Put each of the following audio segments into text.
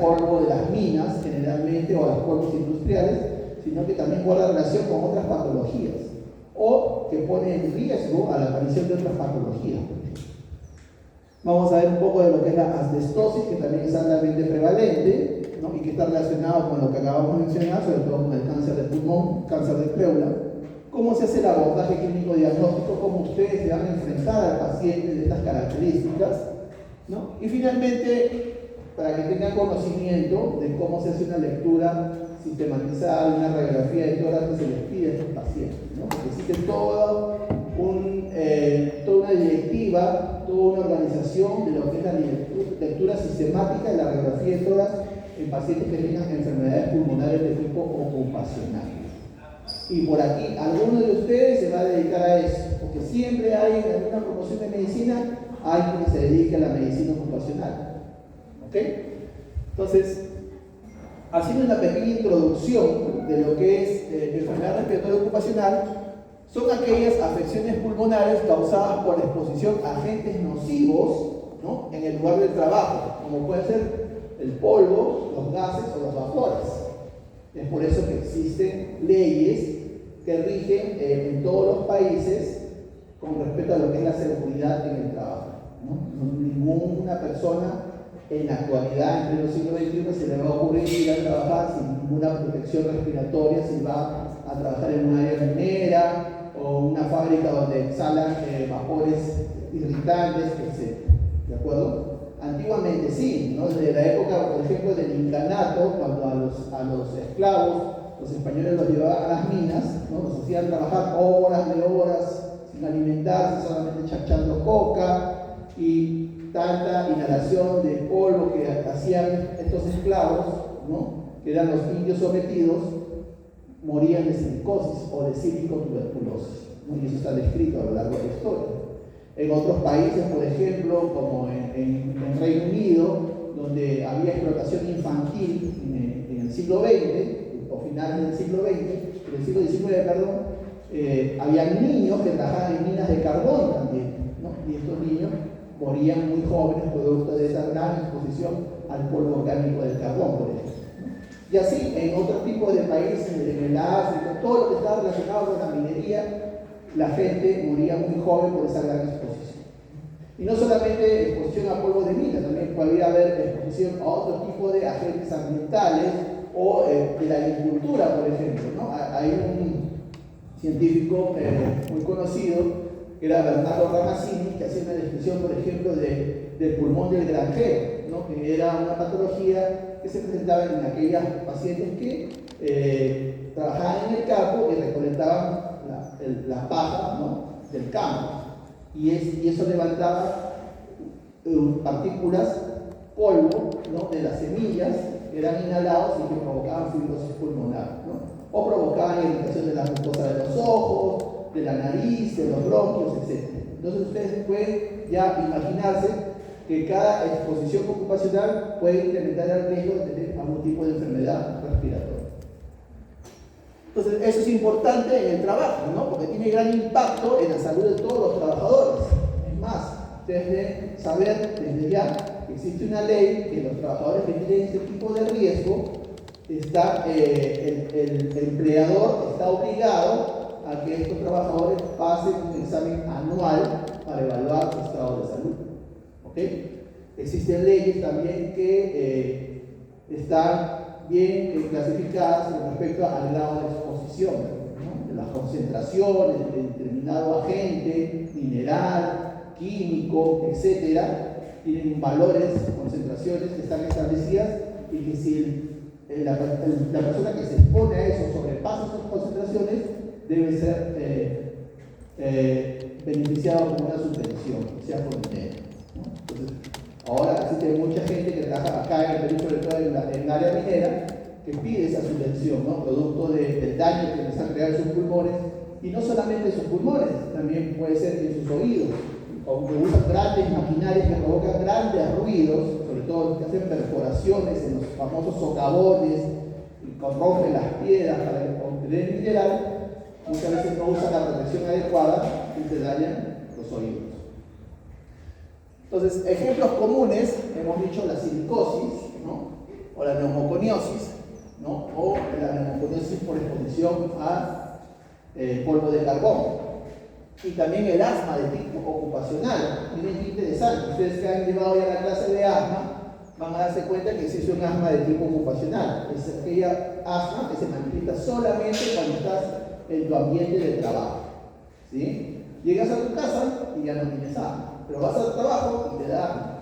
polvo de las minas generalmente o los polvos industriales, sino que también guarda relación con otras patologías o que pone en riesgo a la aparición de otras patologías. Vamos a ver un poco de lo que es la asbestosis, que también es altamente prevalente, ¿no? Y que está relacionado con lo que acabamos de mencionar, sobre todo con el cáncer de pulmón, cáncer de pleura. ¿Cómo se hace el abordaje clínico diagnóstico? ¿Cómo ustedes se van a enfrentar al paciente de estas características? ¿No? Y finalmente, para que tengan conocimiento de cómo se hace una lectura sistematizada, una radiografía de tórax que se les pide a estos pacientes, ¿no? Porque existe toda una directiva, toda una organización de lo que es la lectura sistemática de la radiografía de tórax en pacientes que tengan enfermedades pulmonares de tipo ocupacional. Y por aquí, alguno de ustedes se va a dedicar a eso, porque siempre hay en alguna promoción de medicina alguien que se dedique a la medicina ocupacional. ¿Ok? Entonces, haciendo una pequeña introducción de lo que es enfermedad respiratoria ocupacional, son aquellas afecciones pulmonares causadas por exposición a agentes nocivos, ¿no?, en el lugar del trabajo, como puede ser el polvo, los gases o los vapores. Es por eso que existen leyes que rigen en todos los países con respecto a lo que es la seguridad en el trabajo, ¿no? Ninguna persona en la actualidad, en pleno siglo XXI, se le va a ocurrir ir a trabajar sin ninguna protección respiratoria, si va a trabajar en un área minera o una fábrica donde exhalan vapores irritantes, etc. ¿De acuerdo? Antiguamente sí, ¿no? Desde la época, por ejemplo, del incanato, cuando a los esclavos, los españoles los llevaban a las minas, ¿no? Los hacían trabajar horas de horas sin alimentarse, solamente chachando coca, y tanta inhalación de polvo que hacían estos esclavos, ¿no?, que eran los indios sometidos, morían de silicosis o de tuberculosis, ¿no? Y eso está descrito a lo largo de la historia. En otros países, por ejemplo, como en Reino Unido, donde había explotación infantil en el siglo XX, o finales del siglo XX, en el siglo XIX, perdón, había niños que trabajaban en minas de carbón también, ¿no? Y estos niños morían muy jóvenes producto de esa gran exposición al polvo orgánico del carbón, por ejemplo, ¿no? Y así, en otro tipo de países, en el África, todo lo que estaba relacionado con la minería, la gente moría muy joven por esa gran exposición. Y no solamente exposición a polvo de mina, también podría haber exposición a otro tipo de agentes ambientales o de la agricultura, por ejemplo, ¿no? Hay un científico muy conocido, que era Bernardo Ramazzini, que hacía una descripción, por ejemplo, del pulmón del granjero, ¿no?, que era una patología que se presentaba en aquellas pacientes que trabajaban en el campo y recolectaban la paja, ¿no?, del campo, y eso levantaba partículas, polvo, ¿no?, de las semillas que eran inhalados y que provocaban fibrosis pulmonar, ¿no?, o provocaban irritación de la mucosa de los ojos, de la nariz, de los bronquios, etc. Entonces ustedes pueden ya imaginarse que cada exposición ocupacional puede incrementar el riesgo de tener algún tipo de enfermedad respiratoria. Entonces eso es importante en el trabajo, ¿no?, porque tiene gran impacto en la salud de todos los trabajadores. Es más, ustedes deben saber desde ya que existe una ley que los trabajadores que tienen este tipo de riesgo, el empleador está obligado a que estos trabajadores pasen un examen anual para evaluar su estado de salud. ¿Ok? Existen leyes también que están bien clasificadas con respecto al grado de exposición, ¿no?, de las concentraciones de determinado agente, mineral, químico, etcétera. Tienen valores, concentraciones que están establecidas, y que si la persona que se expone a eso sobrepasa esas concentraciones, debe ser beneficiado con una subvención, sea por dinero, ¿no? Entonces, ahora existe mucha gente que trabaja acá en el Perú, sobre todo en el área minera, que pide esa subvención, ¿no?, producto del daño que les han creado sus pulmones, y no solamente sus pulmones, también puede ser en sus oídos, o que usan grandes maquinarias que provocan grandes ruidos, sobre todo los que hacen perforaciones en los famosos socavones, y rompen las piedras para obtener mineral. Muchas veces no usan la protección adecuada y se dañan los oídos. Entonces, ejemplos comunes, hemos dicho la silicosis, ¿no?, o la neumoconiosis, ¿no? O la neumoconiosis por exposición a polvo de carbón. Y también el asma de tipo ocupacional. Miren qué interesante, ustedes que han llevado ya la clase de asma van a darse cuenta que existe un asma de tipo ocupacional. Es aquella asma que se manifiesta solamente cuando estás en tu ambiente de trabajo, ¿sí? Llegas a tu casa y ya no tienes asma, pero vas al trabajo y te da asma,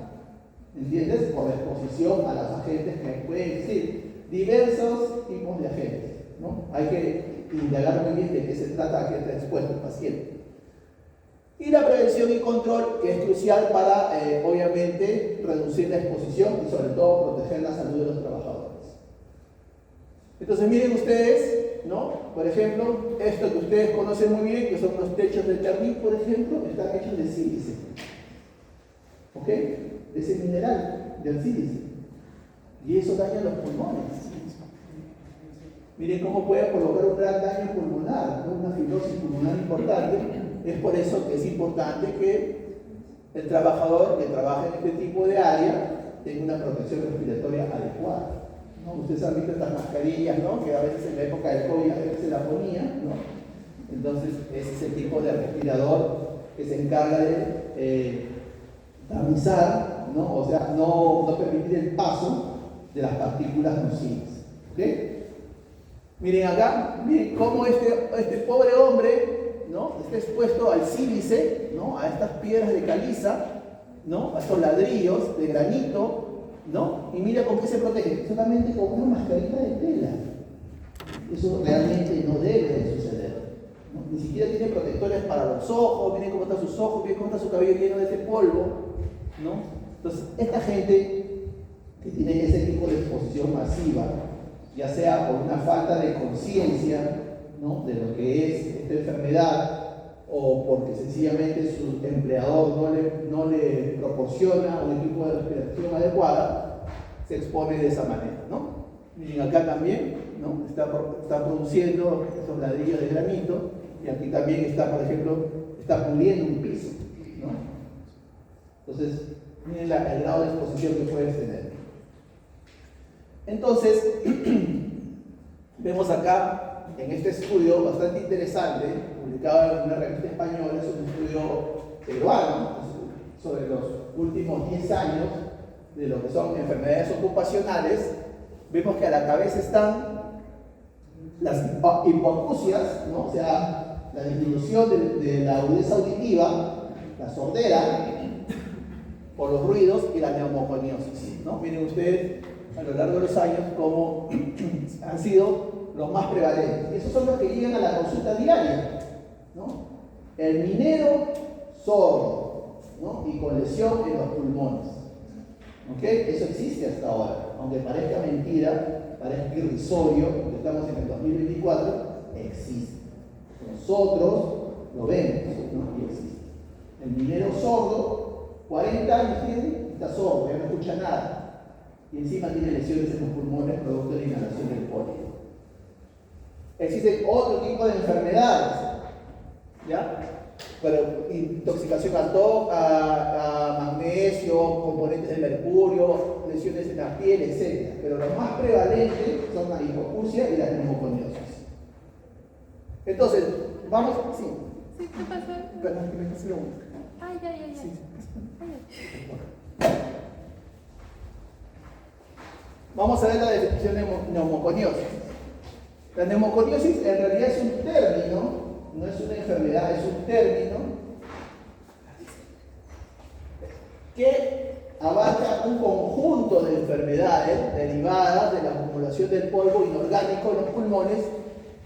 ¿entiendes? Por la exposición a los agentes que pueden existir diversos tipos de agentes, ¿no? Hay que indagar muy bien de qué se trata, a qué está expuesto el paciente. Y la prevención y control, que es crucial para, obviamente, reducir la exposición y sobre todo proteger la salud de los trabajadores. Entonces miren ustedes, ¿no? Por ejemplo, esto que ustedes conocen muy bien, que son los techos de Ternit, por ejemplo, están hechos de sílice. ¿Ok? De ese mineral, del sílice. Y eso daña los pulmones. Miren cómo puede provocar un gran daño pulmonar, ¿no? Una fibrosis pulmonar importante. Es por eso que es importante que el trabajador que trabaja en este tipo de área tenga una protección respiratoria adecuada, ¿no? Ustedes han visto estas mascarillas, ¿no? Que a veces en la época del COVID a veces se la ponía, ¿no? Entonces ese es el tipo de respirador que se encarga de tamizar, ¿no? O sea, no permitir el paso de las partículas nocivas. ¿Ok? Miren acá, miren cómo este pobre hombre, ¿no? Está expuesto al sílice, ¿no? A estas piedras de caliza, ¿no? A estos ladrillos de granito, ¿no? Y mira con qué se protege, solamente con una mascarita de tela. Eso realmente no debe de suceder, ¿no? Ni siquiera tiene protectores para los ojos, miren cómo están sus ojos, miren cómo está su cabello lleno de ese polvo, ¿no? Entonces, esta gente que tiene ese tipo de exposición masiva, ya sea por una falta de conciencia, ¿no? De lo que es esta enfermedad, o porque sencillamente su empleador no le proporciona un equipo de respiración adecuada, se expone de esa manera, ¿no? Miren acá también, ¿no? Está produciendo estos ladrillos de granito, y aquí también está, por ejemplo, está puliendo un piso, ¿no? Entonces, miren el grado de exposición que puedes tener. Entonces, vemos acá en este estudio bastante interesante, publicado en una revista española, es un estudio peruano sobre los últimos 10 años de lo que son enfermedades ocupacionales. Vemos que a la cabeza están las hipoacusias, ¿no? O sea, la disminución de la agudeza auditiva, la sordera por los ruidos y la neumoconiosis, ¿no? Miren ustedes a lo largo de los años cómo han sido los más prevalentes. Esos son los que llegan a la consulta diaria, ¿no? El minero sordo, ¿no? Y con lesión en los pulmones. ¿Ok? Eso existe hasta ahora. Aunque parezca mentira, parezca irrisorio, porque estamos en el 2024, existe. Nosotros lo vemos, ¿no? Y existe. El minero sordo, 40 años tiene, está sordo, ya no escucha nada. Y encima tiene lesiones en los pulmones producto de la inhalación del polvo. Existen otro tipo de enfermedades, ¿ya? Pero intoxicación a magnesio, componentes de mercurio, lesiones en la piel, etc. Pero los más prevalentes son la hipoacusia y la neumoconiosis. Entonces, vamos, sí. Sí, ¿qué pasó? Perdón, que me pasé lo único. Ay, ya. Sí. Ay. Vamos a ver la definición de neumoconiosis. La neumoconiosis en realidad es un término, no es una enfermedad, es un término que abarca un conjunto de enfermedades derivadas de la acumulación del polvo inorgánico en los pulmones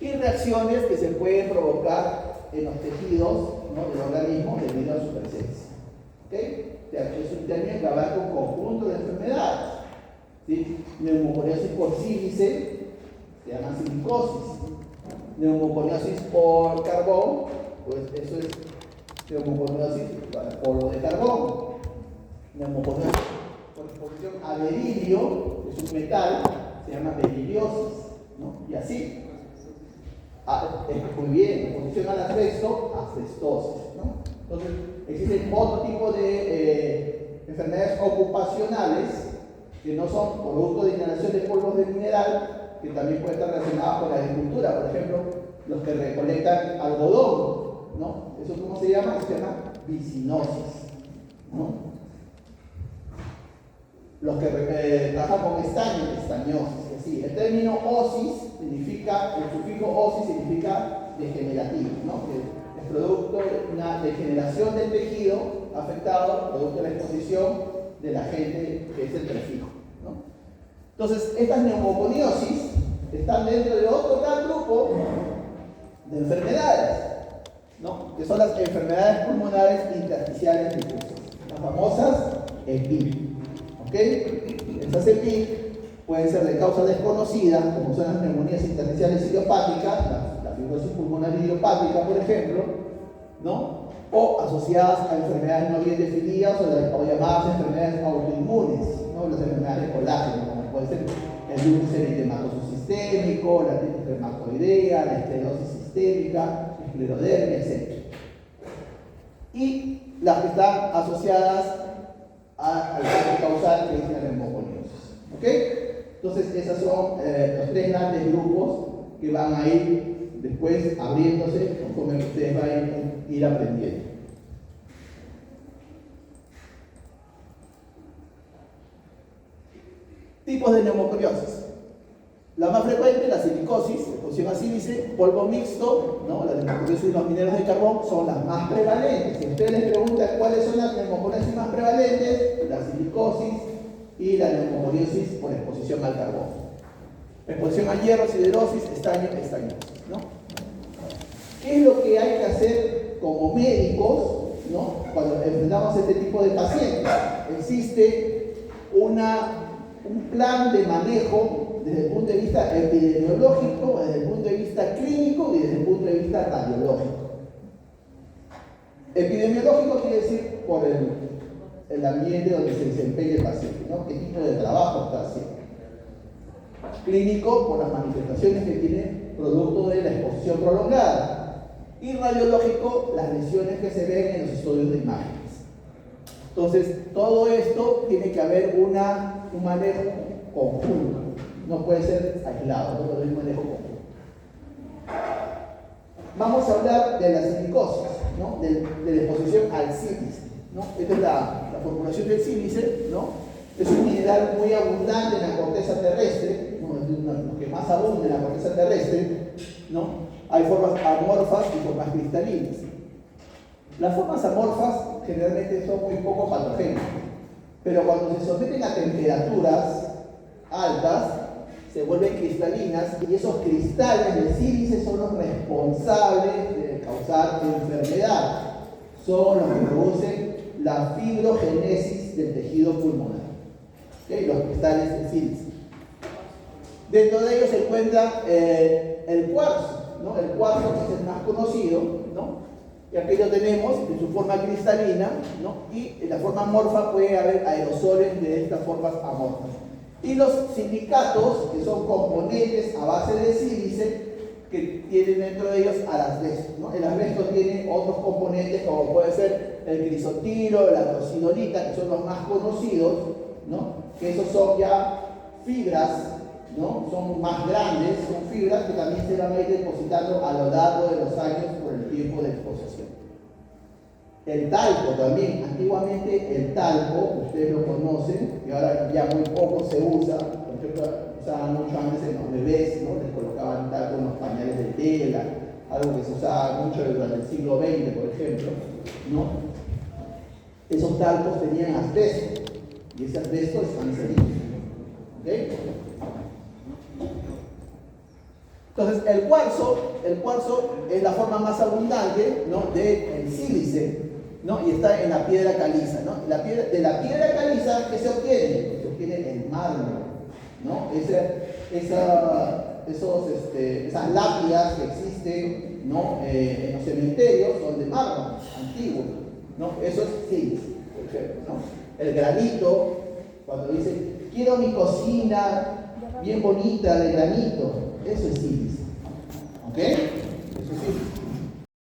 y reacciones que se pueden provocar en los tejidos, ¿no? Del organismo debido a su presencia. ¿Okay? O sea, es un término que abarca un conjunto de enfermedades. ¿Sí? Neumoconiosis por sílice se llama silicosis. Neumoconiosis por carbón, pues eso es neumoconiosis por polvo de carbón. Neumoconiosis por exposición a berilio, que es un metal, se llama beriliosis, ¿no? Y así. Muy bien, exposición al asbesto, asbestosis, ¿no? Entonces, existen otro tipo de enfermedades ocupacionales que no son producto de inhalación de polvo de mineral que también pueden estar relacionados con la agricultura. Por ejemplo, los que recolectan algodón, ¿no? ¿Eso cómo se llama? Se llama bisinosis, ¿no? Los que trabajan con estaño, estañosis. Es decir, el término osis significa, el sufijo osis significa degenerativo, ¿no? Que es producto de una degeneración del tejido afectado, producto de la exposición de la gente, que es el prefijo, ¿no? Entonces, estas neumoconiosis están dentro de otro gran grupo de enfermedades, ¿no? Que son las enfermedades pulmonares intersticiales difusas, las famosas EPIC. ¿Ok? Estas EPIC pueden ser de causa desconocida, como son las neumonías intersticiales idiopáticas, la fibrosis pulmonar idiopática, por ejemplo, ¿no? O asociadas a enfermedades no bien definidas o llamadas enfermedades autoinmunes, ¿no? Las enfermedades de colágeno, como puede ser el úlcero eritematoso sistémico, la artritis reumatoidea, la esclerosis sistémica, esclerodermia, etc. Y las que están asociadas al cáncer causal, que es la neumoconiosis. ¿Ok? Entonces, esos son los tres grandes grupos que van a ir después abriéndose conforme ustedes van a ir aprendiendo. Tipos de neumoconiosis. La más frecuente, la silicosis, exposición a sílice, polvo mixto, ¿no? La neumoconiosis de los mineros de carbón son las más prevalentes. Si ustedes les preguntan cuáles son las neumoconiosis más prevalentes, la silicosis y la neumoconiosis por exposición al carbón. Exposición a hierro, siderosis, estaño, estañosis, ¿no? ¿Qué es lo que hay que hacer como médicos, ¿no? Cuando enfrentamos este tipo de pacientes? Existe un plan de manejo desde el punto de vista epidemiológico, desde el punto de vista clínico y desde el punto de vista radiológico. Epidemiológico quiere decir por el ambiente donde se desempeña el paciente, ¿no? ¿Qué tipo de trabajo está haciendo? Clínico por las manifestaciones que tiene producto de la exposición prolongada. Y radiológico, las lesiones que se ven en los estudios de imágenes. Entonces, todo esto tiene que haber un manejo conjunto. No puede ser aislado, no puede haber un manejo conjunto. Vamos a hablar de la silicosis, ¿no? De la exposición al sílice, ¿no? Esta es la formulación del sílice, ¿no? Es un mineral muy abundante en la corteza terrestre, uno de los que más abunda en la corteza terrestre, ¿no? Hay formas amorfas y formas cristalinas. Las formas amorfas generalmente son muy poco patogénicas, pero cuando se someten a temperaturas altas, se vuelven cristalinas y esos cristales de sílice son los responsables de causar enfermedad. Son los que producen la fibrogénesis del tejido pulmonar. ¿Okay? Los cristales de sílice. Dentro de ellos se encuentra el cuarzo, ¿no? El cuarzo que es el más conocido, ¿no? Y aquí lo tenemos en su forma cristalina, ¿no? Y en la forma amorfa puede haber aerosoles de estas formas amorfas. Y los silicatos, que son componentes a base de sílice, que tienen dentro de ellos al asbesto, ¿no? El asbesto tiene otros componentes como puede ser el crisotilo, la crocidolita, que son los más conocidos, ¿no? Que esos son ya fibras, ¿no? Son más grandes, son fibras que también se van a ir depositando a lo largo de los años por el tiempo de exposición. El talco también, antiguamente el talco, ustedes lo conocen, y ahora ya muy poco se usa, por ejemplo, usaban mucho antes en los bebés, ¿no? Les colocaban talco en los pañales de tela, algo que se usaba mucho durante el siglo XX, por ejemplo, ¿no? Esos talcos tenían asbesto, y ese asbesto es cancerígeno, ¿ok? Entonces, el cuarzo es la forma más abundante, ¿no? Del sílice, ¿no? Y está en la piedra caliza, ¿no? De la piedra caliza, ¿qué se obtiene? Se obtiene el mármol, ¿no? Esas lápidas que existen, ¿no? En los cementerios son de mármol antiguo, ¿no? Eso es sílice, por ejemplo, ¿no? El granito, cuando dicen, quiero mi cocina bien bonita de granito, eso es sílice, ¿ok? Eso es sílice.